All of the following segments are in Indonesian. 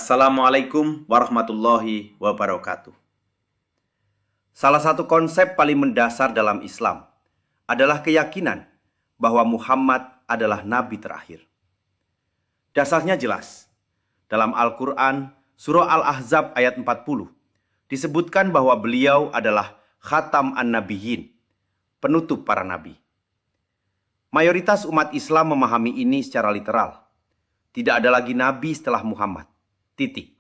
Assalamualaikum warahmatullahi wabarakatuh. Salah satu konsep paling mendasar dalam Islam adalah keyakinan bahwa Muhammad adalah nabi terakhir. Dasarnya jelas. Dalam Al-Quran, surah Al-Ahzab ayat 40, disebutkan bahwa beliau adalah khatam an-nabiyyin, penutup para nabi. Mayoritas umat Islam memahami ini secara literal. Tidak ada lagi nabi setelah Muhammad. Titik.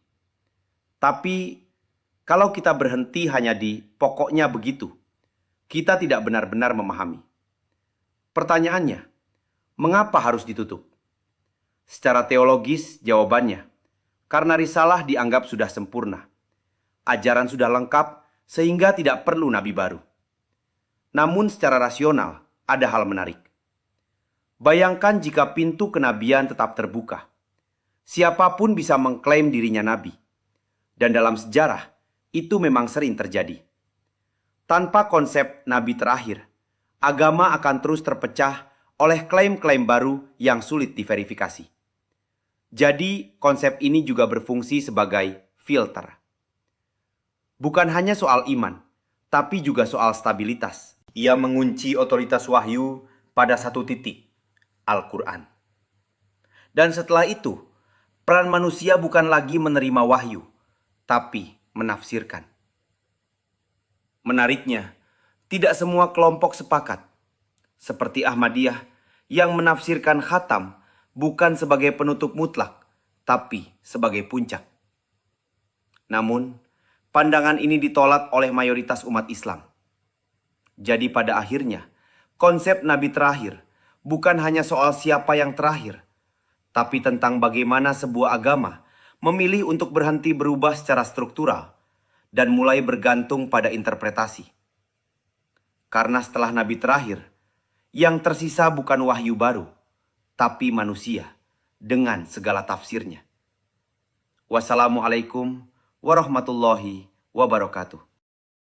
Tapi kalau kita berhenti hanya di pokoknya begitu, kita tidak benar-benar memahami. Pertanyaannya, mengapa harus ditutup? Secara teologis, jawabannya, karena risalah dianggap sudah sempurna. Ajaran sudah lengkap sehingga tidak perlu nabi baru. Namun secara rasional, ada hal menarik. Bayangkan jika pintu kenabian tetap terbuka. Siapapun bisa mengklaim dirinya nabi. Dan dalam sejarah, itu memang sering terjadi. Tanpa konsep nabi terakhir, agama akan terus terpecah oleh klaim-klaim baru yang sulit diverifikasi. Jadi, konsep ini juga berfungsi sebagai filter. Bukan hanya soal iman, tapi juga soal stabilitas. Ia mengunci otoritas wahyu pada satu titik, Al-Quran. Dan setelah itu, peran manusia bukan lagi menerima wahyu, tapi menafsirkan. Menariknya, tidak semua kelompok sepakat. Seperti Ahmadiyah yang menafsirkan khatam bukan sebagai penutup mutlak, tapi sebagai puncak. Namun, pandangan ini ditolak oleh mayoritas umat Islam. Jadi pada akhirnya, konsep nabi terakhir bukan hanya soal siapa yang terakhir, tapi tentang bagaimana sebuah agama memilih untuk berhenti berubah secara struktural dan mulai bergantung pada interpretasi. Karena setelah nabi terakhir, yang tersisa bukan wahyu baru, tapi manusia dengan segala tafsirnya. Wassalamualaikum warahmatullahi wabarakatuh.